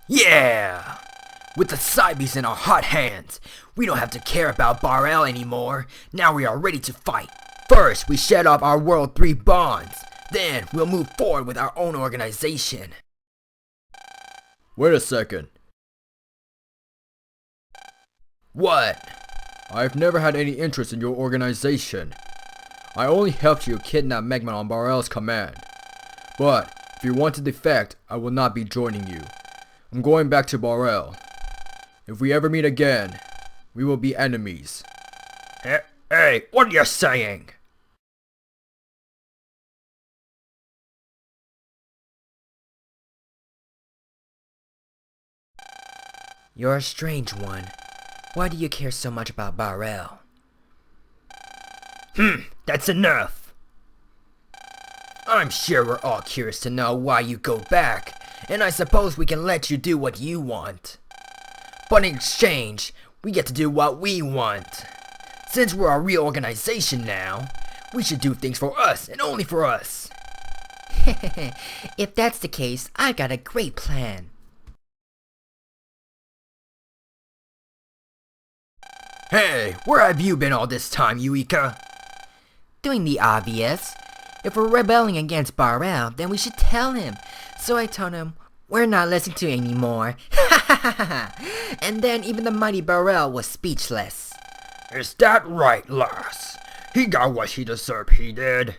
Yeah! With the Cybeast in our hot hands, we don't have to care about Bar-L anymore. Now we are ready to fight. First, we shed off our World 3 bonds. Then, we'll move forward with our own organization. Wait a second. What? I've never had any interest in your organization. I only helped you kidnap Megaman on Bar-L's command. But, if you want to defect, I will not be joining you. I'm going back to Bar-L. If we ever meet again, we will be enemies. Hey, what are you saying? You're a strange one. Why do you care so much about Bar-L? That's enough. I'm sure we're all curious to know why you go back, and I suppose we can let you do what you want. But in exchange, we get to do what we want. Since we're a real organization now, we should do things for us and only for us. If that's the case, I've got a great plan. Hey, where have you been all this time, Yuika? Doing the obvious. If we're rebelling against Bar-L, then we should tell him. So I told him, we're not listening to you anymore. And then even the mighty Bar-L was speechless. Is that right, lass? He got what he deserved, he did.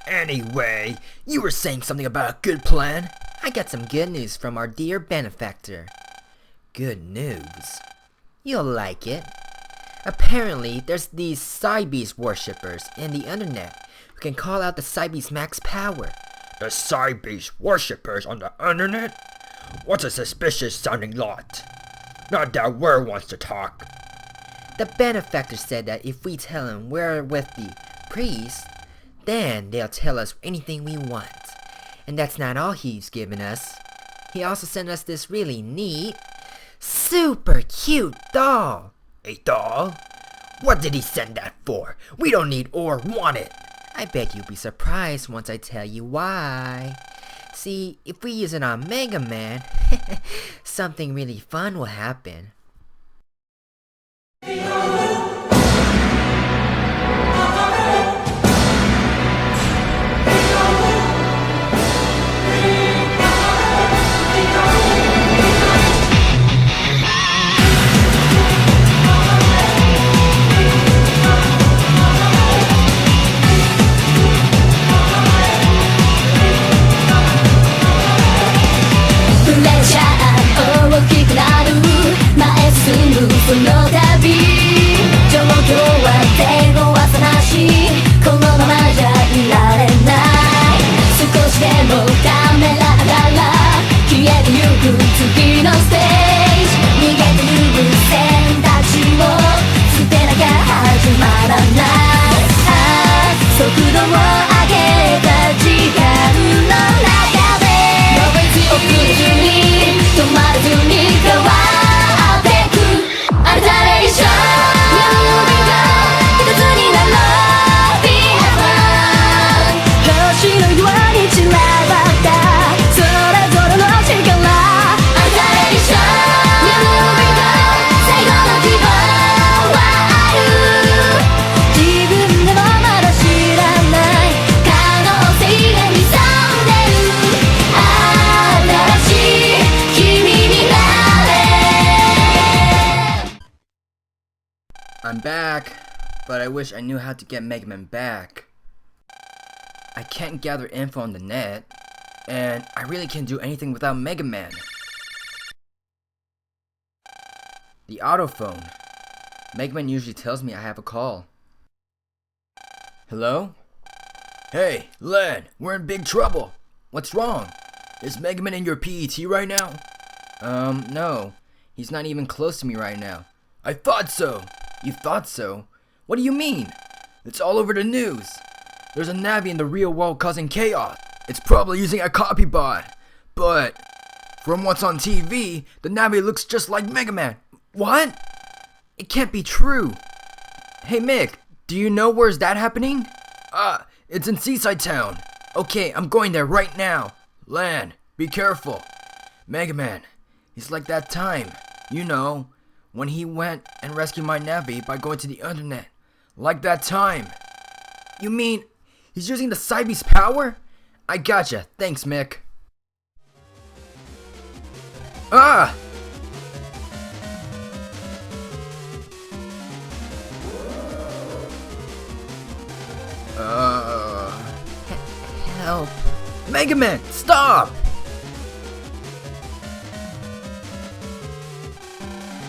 Anyway, you were saying something about a good plan? I got some good news from our dear benefactor. Good news? You'll like it. Apparently, there's these Cybeast worshippers in the internet who can call out the Cybeast max power. The Cybeast worshippers on the internet? What's a suspicious sounding lot? Not that word wants to talk. The benefactor said that if we tell him we're with the priest, then they'll tell us anything we want. And that's not all he's given us. He also sent us this really neat, super cute doll. A doll? What did he send that for? We don't need or want it. I bet you'll be surprised once I tell you why. See, if we use it on Megaman, something really fun will happen. I'm back, but I wish I knew how to get Megaman back. I can't gather info on the net, and I really can't do anything without Megaman. The autophone. Megaman usually tells me I have a call. Hello? Hey, Len, we're in big trouble. What's wrong? Is Megaman in your PET right now? No. He's not even close to me right now. I thought so. You thought so? What do you mean? It's all over the news. There's a Navi in the real world causing chaos. It's probably using a copy bot. But from what's on TV, the Navi looks just like Megaman. What? It can't be true. Hey Mick, do you know where's that happening? It's in Seaside Town. Okay, I'm going there right now. Lan, be careful. Megaman, he's like that time, you know, when he went and rescued my Navi by going to the internet. Like that time. You mean he's using the Cybeast power? I gotcha. Thanks, Mick. Ah! Help. Megaman, stop!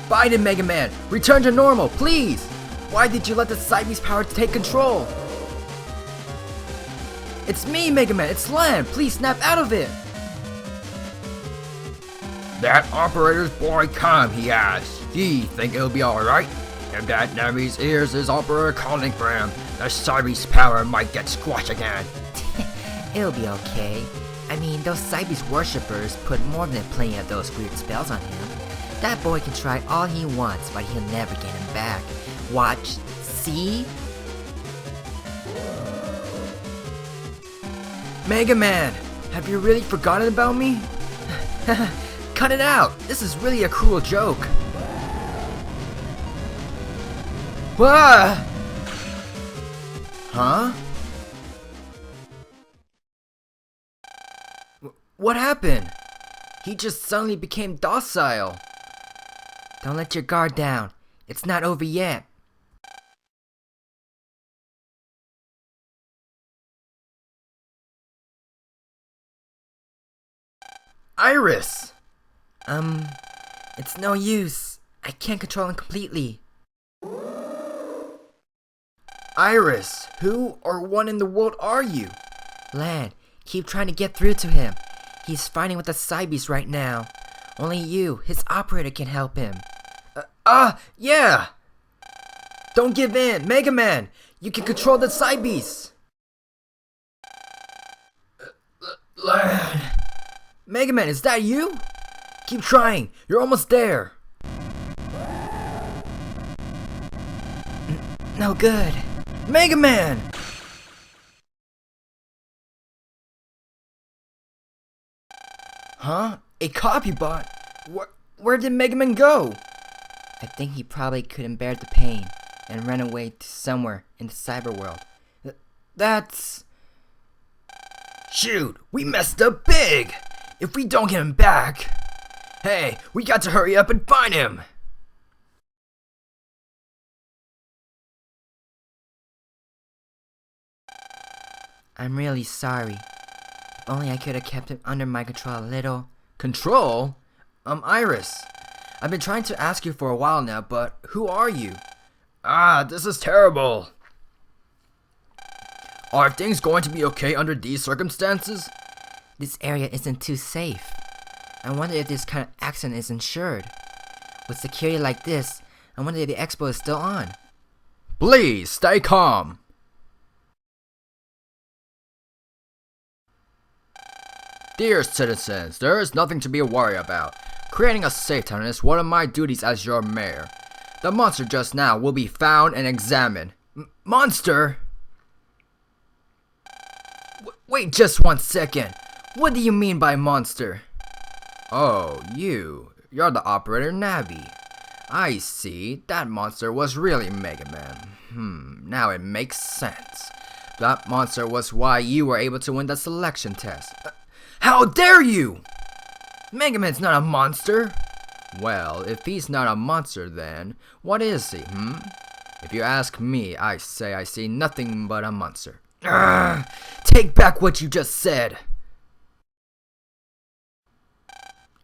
Biden, Megaman, return to normal, please! Why did you let the Cybeast power take control? It's me, Megaman, it's Lan! Please snap out of it! That operator's boy calm, he has. He think it'll be alright? If that Navi's ears is operator calling for him, the Cybeast power might get squashed again. It'll be okay. I mean, those Cybeast worshippers put more than plenty of those weird spells on him. That boy can try all he wants, but he'll never get him back. Watch. See? Megaman, have you really forgotten about me? Cut it out! This is really a cruel joke. What? Huh? What happened? He just suddenly became docile. Don't let your guard down. It's not over yet. Iris! It's no use. I can't control him completely. Iris, who or what in the world are you? Lan, keep trying to get through to him. He's fighting with the Cybeast right now. Only you, his operator, can help him. Yeah! Don't give in, Megaman! You can control the Cybeast! Lan! Megaman, is that you? Keep trying, you're almost there! No good. Megaman! Huh? A copy bot? Where did Megaman go? I think he probably couldn't bear the pain and ran away to somewhere in the cyber world. That's... Shoot, we messed up big! If we don't get him back... Hey, we got to hurry up and find him! I'm really sorry. If only I could have kept him under my control a little. Control? Iris. I've been trying to ask you for a while now, but who are you? This is terrible. Are things going to be okay under these circumstances? This area isn't too safe. I wonder if this kind of accident is insured. With security like this, I wonder if the expo is still on. Please, stay calm. Dear citizens, there is nothing to be worried about. Creating a safe town is one of my duties as your mayor. The monster just now will be found and examined. Monster? Wait just 1 second. What do you mean by monster? Oh, you're the operator Navi. I see, that monster was really Megaman. Now it makes sense. That monster was why you were able to win the selection test. How dare you! Megaman's not a monster. Well, if he's not a monster then, what is he, If you ask me, I say I see nothing but a monster. Take back what you just said.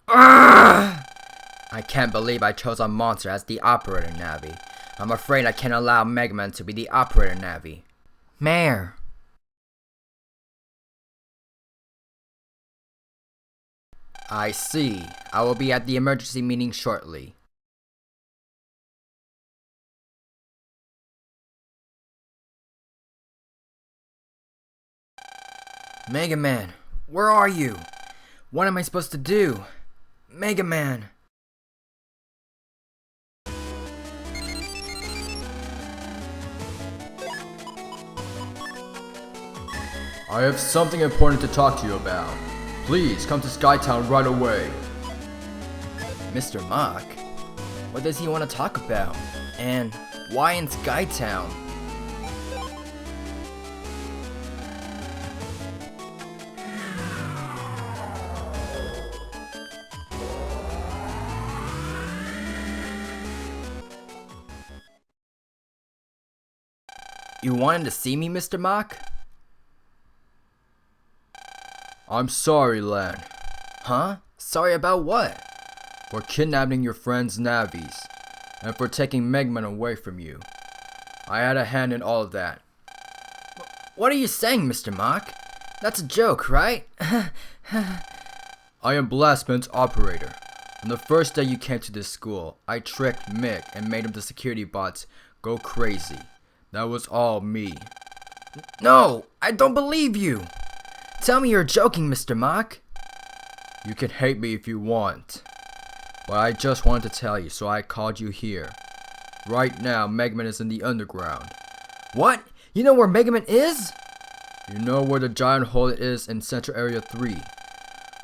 I can't believe I chose a monster as the operator Navi. I'm afraid I can't allow Megaman to be the operator Navi. Mayor. I see. I will be at the emergency meeting shortly. Megaman, where are you? What am I supposed to do? Megaman. I have something important to talk to you about. Please come to Skytown right away. Mr. Mock? What does he want to talk about? And why in Skytown? You wanted to see me, Mr. Mock? I'm sorry, Lan. Huh? Sorry about what? For kidnapping your friend's navies, and for taking Megaman away from you. I had a hand in all of that. What are you saying, Mr. Mock? That's a joke, right? I am Blastman's operator. On the first day you came to this school, I tricked Mick and made him the security bots go crazy. That was all me. No, I don't believe you. Tell me you're joking, Mr. Mock. You can hate me if you want. But I just wanted to tell you, so I called you here. Right now, Megaman is in the underground. What? You know where Megaman is? You know where the giant hole is in Central Area 3.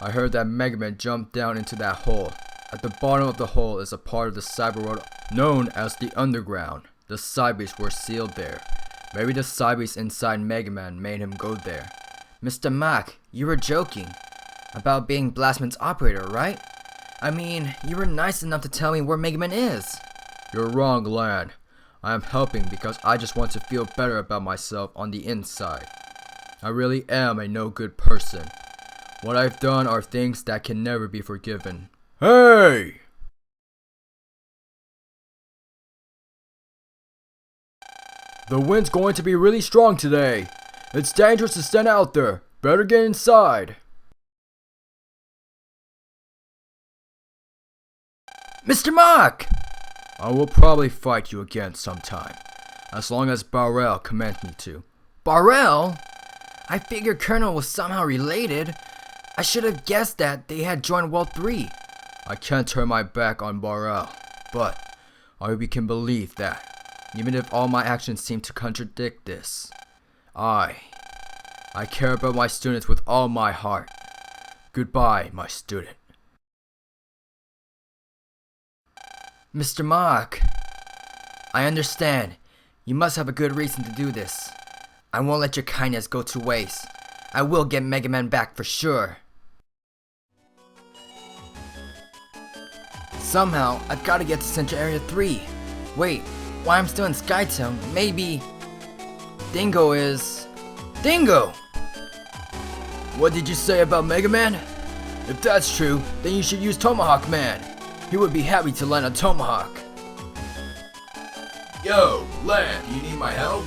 I heard that Megaman jumped down into that hole. At the bottom of the hole is a part of the cyber world known as the underground. The Cybeasts were sealed there. Maybe the Cybeasts inside Megaman made him go there. Mr. Mock, you were joking about being Blastman's operator, right? I mean, you were nice enough to tell me where Megaman is. You're wrong, Lan. I am helping because I just want to feel better about myself on the inside. I really am a no-good person. What I've done are things that can never be forgiven. Hey! The wind's going to be really strong today. It's dangerous to stand out there. Better get inside. Mr. Mock! I will probably fight you again sometime. As long as Barrel commands me to. Barrel? I figured Colonel was somehow related. I should have guessed that they had joined World 3. I can't turn my back on Barrel. But I hope you can believe that. Even if all my actions seem to contradict this. I care about my students with all my heart. Goodbye, my student. Mr. Mock, I understand. You must have a good reason to do this. I won't let your kindness go to waste. I will get Megaman back for sure. Somehow, I've got to get to Central Area 3. Wait, while I'm still in Skytown, maybe Dingo is... Dingo! What did you say about Megaman? If that's true, then you should use Tomahawk Man. He would be happy to land a Tomahawk. Yo, Lan, do you need my help?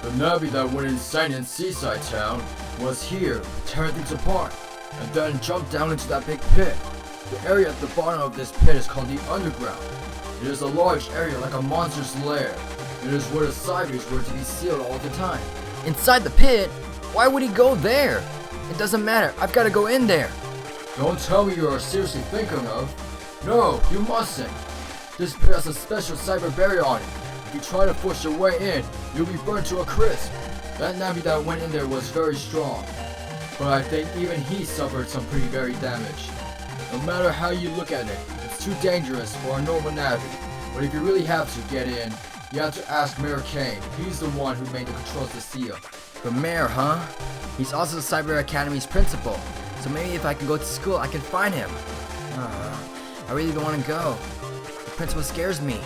The Navi that went insane in Seaside Town was here, tearing things apart, and then jumped down into that big pit. The area at the bottom of this pit is called the Underground. It is a large area like a monster's lair. It is where the Cybeasts were to be sealed all the time. Inside the pit? Why would he go there? It doesn't matter, I've got to go in there. Don't tell me you are seriously thinking of. No, you mustn't. This pit has a special cyber barrier on it. If you try to force your way in, you'll be burned to a crisp. That Navi that went in there was very strong. But I think even he suffered some pretty very damage. No matter how you look at it, it's too dangerous for a normal Navi. But if you really have to get in, you have to ask Mayor Kane. He's the one who made the controls to seal. The mayor, huh? He's also the Cyber Academy's principal. So maybe if I can go to school, I can find him. I really don't want to go. The principal scares me.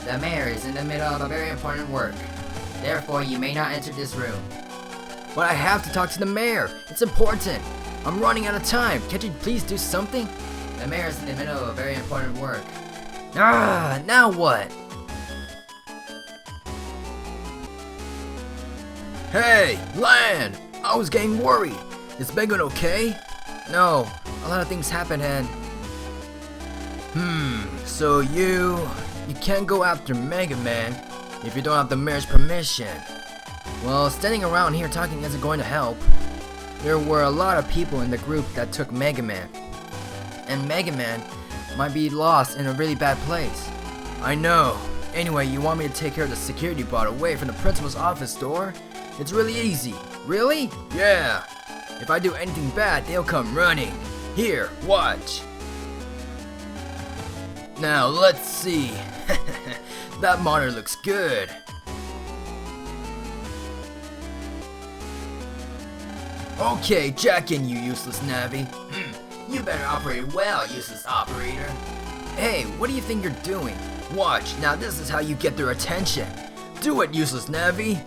The mayor is in the middle of a very important work. Therefore, you may not enter this room. But I have to talk to the mayor. It's important. I'm running out of time. Can't you please do something? The mayor is in the middle of a very important work. Now what? Hey, Lan! I was getting worried. Is Megaman okay? No, a lot of things happen and... So you can't go after Megaman if you don't have the mayor's permission. Well, standing around here talking isn't going to help. There were a lot of people in the group that took Megaman. And Megaman Might be lost in a really bad place. I know. Anyway, you want me to take care of the security bot away from the principal's office door? It's really easy. Really? Yeah. If I do anything bad, they'll come running. Here, watch. Now, let's see. That monitor looks good. Okay, jack in, you useless Navi. You better operate well, useless operator. Hey, what do you think you're doing? Watch, now this is how you get their attention. Do it, useless Navi.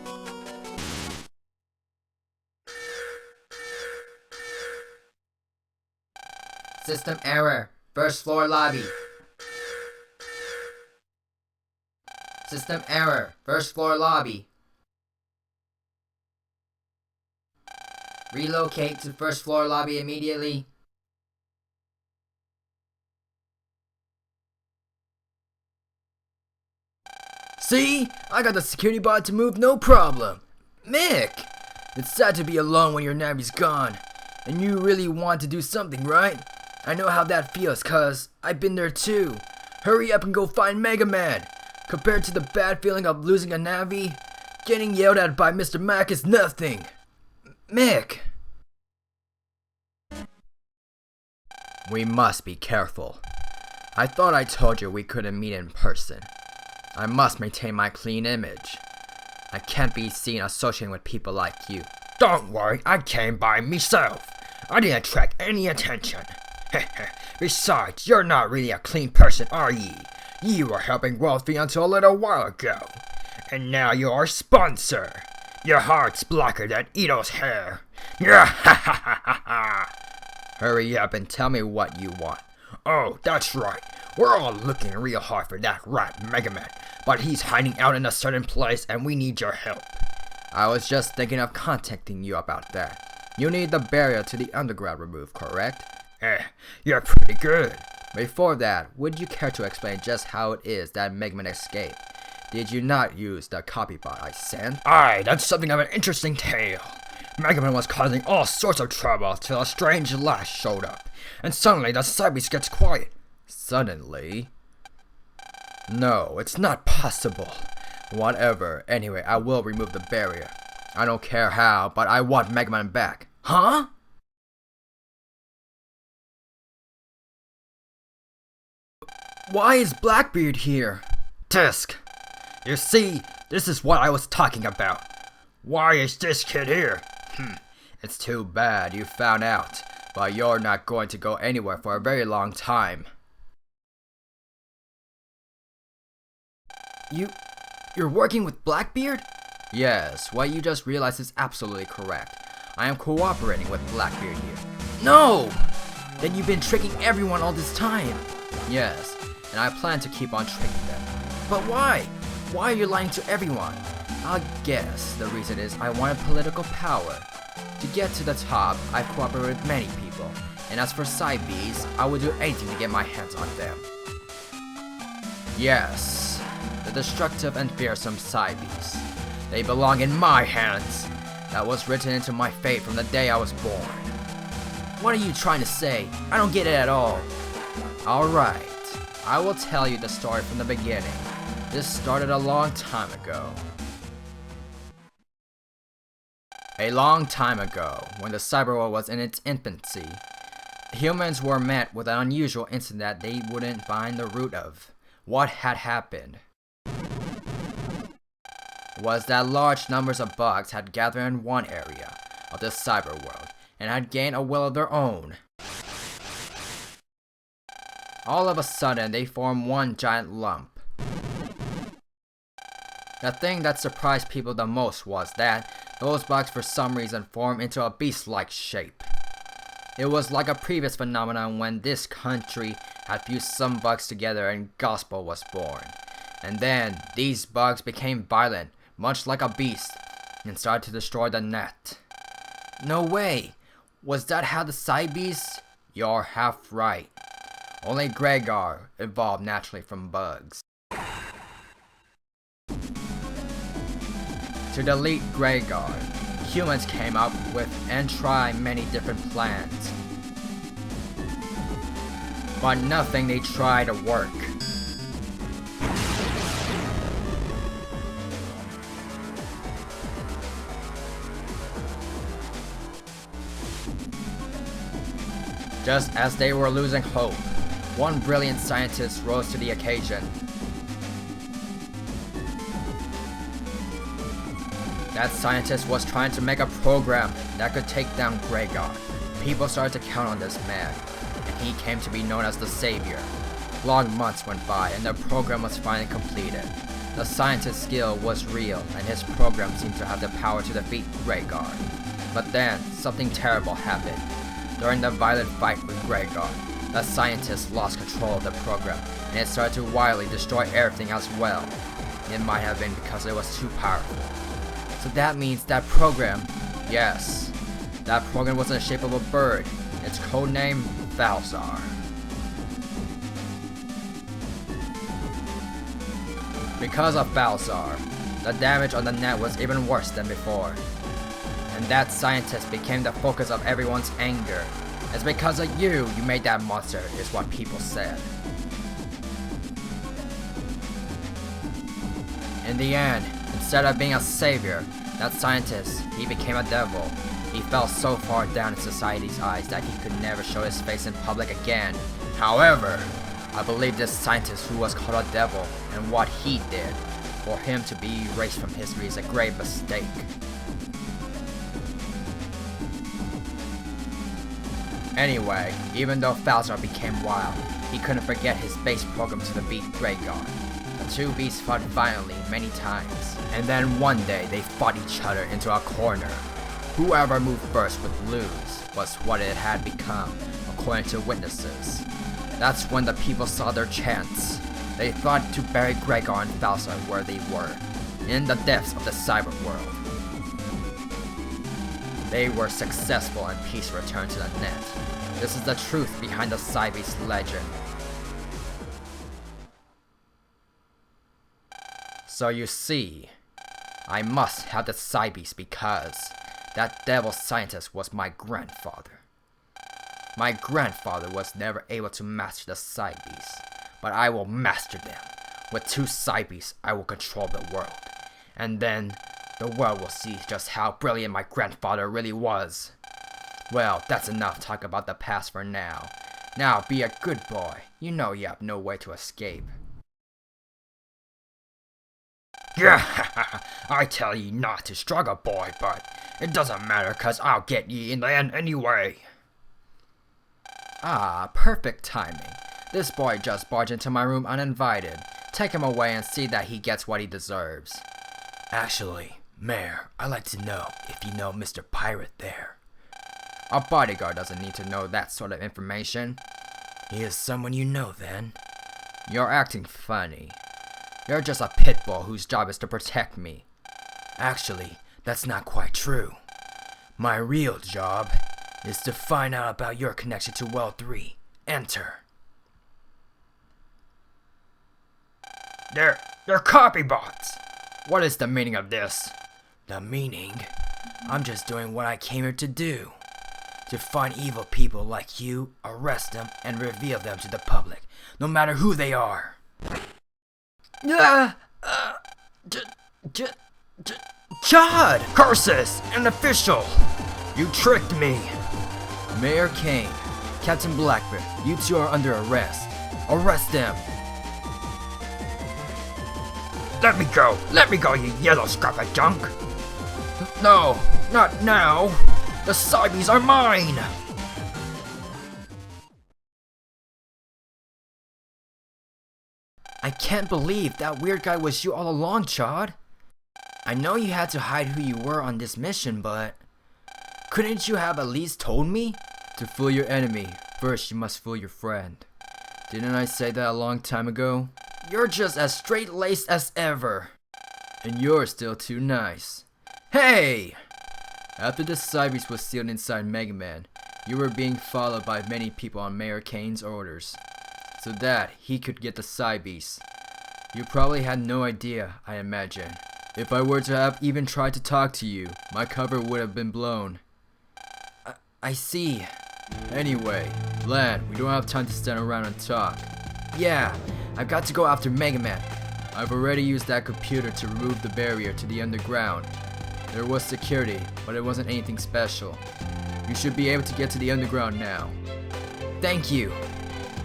System error. First floor lobby. System error. First floor lobby. Relocate to first floor lobby immediately. See? I got the security bot to move no problem. Mick! It's sad to be alone when your Navi's gone. And you really want to do something, right? I know how that feels, cuz I've been there too. Hurry up and go find Megaman. Compared to the bad feeling of losing a Navi, getting yelled at by Mr. Mac is nothing. Mick! We must be careful. I thought I told you we couldn't meet in person. I must maintain my clean image. I can't be seen associating with people like you. Don't worry, I came by myself. I didn't attract any attention. Besides, you're not really a clean person, are ye? You were helping Wealthy until a little while ago. And now you're our sponsor. Your heart's blacker than Ito's hair. Hurry up and tell me what you want. Oh, that's right. We're all looking real hard for that rat Megaman, but he's hiding out in a certain place and we need your help. I was just thinking of contacting you about that. You need the barrier to the underground removed, correct? You're pretty good. Before that, would you care to explain just how it is that Megaman escaped? Did you not use the copybot I sent? Aye, that's something of an interesting tale. Megaman was causing all sorts of trouble till a strange lass showed up, and suddenly the Cybeast gets quiet. Suddenly? No, it's not possible. Whatever, anyway, I will remove the barrier. I don't care how, but I want Megaman back. Huh? Why is Blackbeard here? Tisk. You see, this is what I was talking about. Why is this kid here? It's too bad you found out, but you're not going to go anywhere for a very long time. You're working with Blackbeard? Yes, what you just realized is absolutely correct. I am cooperating with Blackbeard here. No! Then you've been tricking everyone all this time. Yes, and I plan to keep on tricking them. But why? Why are you lying to everyone? I guess the reason is I wanted political power. To get to the top, I've cooperated with many people, and as for Cybeast, I would do anything to get my hands on them. Yes, the destructive and fearsome Cybeast. They belong in my hands. That was written into my fate from the day I was born. What are you trying to say? I don't get it at all. Alright, I will tell you the story from the beginning. This started a long time ago. A long time ago, when the cyberworld was in its infancy, humans were met with an unusual incident that they wouldn't find the root of. What had happened was that large numbers of bugs had gathered in one area of the cyberworld and had gained a will of their own. All of a sudden, they formed one giant lump. The thing that surprised people the most was that those bugs for some reason formed into a beast-like shape. It was like a previous phenomenon when this country had fused some bugs together and gospel was born. And then, these bugs became violent, much like a beast, and started to destroy the net. No way! Was that how the Cybeast? You're half right. Only Gregor evolved naturally from bugs. To delete Gregor, humans came up with and tried many different plans. but nothing they try to work. Just as they were losing hope, one brilliant scientist rose to the occasion. That scientist was trying to make a program that could take down Gregor. People started to count on this man, and he came to be known as the Savior. Long months went by and the program was finally completed. The scientist's skill was real, and his program seemed to have the power to defeat Gregor. But then, something terrible happened. During the violent fight with Gregor, the scientist lost control of the program, and it started to wildly destroy everything as well. It might have been because it was too powerful. So that means that program, yes, that program was in the shape of a bird. Its codename, Falzar. Because of Falzar, the damage on the net was even worse than before. And that scientist became the focus of everyone's anger. It's because of you made that monster, is what people said. In the end, instead of being a savior, that scientist, he became a devil. He fell so far down in society's eyes that he could never show his face in public again. However, I believe this scientist who was called a devil and what he did, for him to be erased from history is a grave mistake. Anyway, even though Falzar became wild, he couldn't forget his base program to defeat Gregor. The two beasts fought violently many times, and then one day they fought each other into a corner. Whoever moved first would lose, was what it had become, according to witnesses. That's when the people saw their chance. They thought to bury Gregor and Falzar where they were, in the depths of the cyber world. They were successful and peace returned to the net. This is the truth behind the Cybeast legend. So you see, I must have the Cybeast because that devil scientist was my grandfather. My grandfather was never able to master the Cybeast, but I will master them. With 2 Cybeasts, I will control the world. And then, the world will see just how brilliant my grandfather really was. Well, that's enough talk about the past for now. Now be a good boy. You know you have no way to escape. Yeah, I tell ye not to struggle, boy, but it doesn't matter cause I'll get ye in the end anyway. Ah, perfect timing. This boy just barged into my room uninvited. Take him away and see that he gets what he deserves. Actually, Mayor, I'd like to know if you know Mr. Pirate there. A bodyguard doesn't need to know that sort of information. He is someone you know then. You're acting funny. You're just a pit bull whose job is to protect me. Actually, that's not quite true. My real job is to find out about your connection to World 3. Enter. They're copy bots. What is the meaning of this? The meaning? I'm just doing what I came here to do. To find evil people like you, arrest them, and reveal them to the public, no matter who they are. Chad! Curses! An official! You tricked me! Mayor Kane, Captain Blackbeard, you 2 are under arrest. Arrest them! Let me go! Let me go, you yellow scrap of junk! No! Not now! The Cybeasts are mine! I can't believe that weird guy was you all along, Chad. I know you had to hide who you were on this mission, but couldn't you have at least told me? To fool your enemy, first you must fool your friend. Didn't I say that a long time ago? You're just as straight-laced as ever. And you're still too nice. Hey! After the Cybeast was sealed inside Megaman, you were being followed by many people on Mayor Kane's orders, so that he could get the Cybeast. You probably had no idea, I imagine. If I were to have even tried to talk to you, my cover would have been blown. I see. Anyway, Lan, we don't have time to stand around and talk. Yeah, I've got to go after Megaman. I've already used that computer to remove the barrier to the underground. There was security, but it wasn't anything special. You should be able to get to the underground now. Thank you.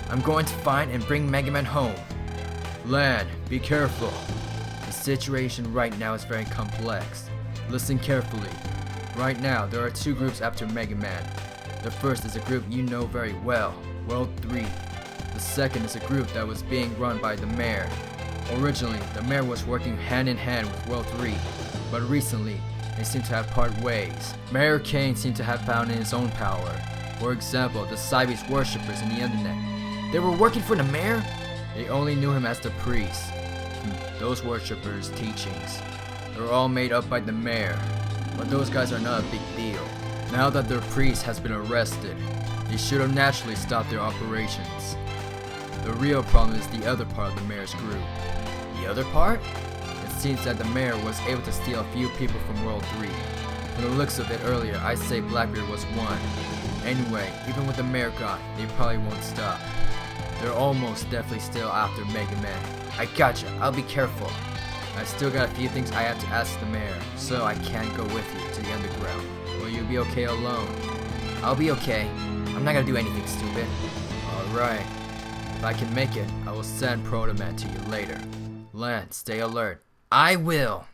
I'm going to find and bring Megaman home. Lan, be careful. The situation right now is very complex. Listen carefully. Right now, there are two groups after Megaman. The first is a group you know very well, World 3. The second is a group that was being run by the mayor. Originally, the mayor was working hand in hand with World 3, but recently, they seem to have parted ways. Mayor Kane seemed to have found in his own power. For example, the Cybeast worshippers in the internet. They were working for the mayor? They only knew him as the priest. Those worshippers' teachings. They're all made up by the mayor, but those guys are not a big deal. Now that their priest has been arrested, they should have naturally stopped their operations. The real problem is the other part of the mayor's group. The other part? It seems that the mayor was able to steal a few people from World 3. From the looks of it earlier, I'd say Blackbeard was one. Anyway, even with the mayor gone, they probably won't stop. They're almost definitely still after Megaman. I gotcha, I'll be careful. I still got a few things I have to ask the mayor, so I can't go with you to the underground. Will you be okay alone? I'll be okay. I'm not gonna do anything stupid. Alright. If I can make it, I will send Proto Man to you later. Lan, stay alert. I will.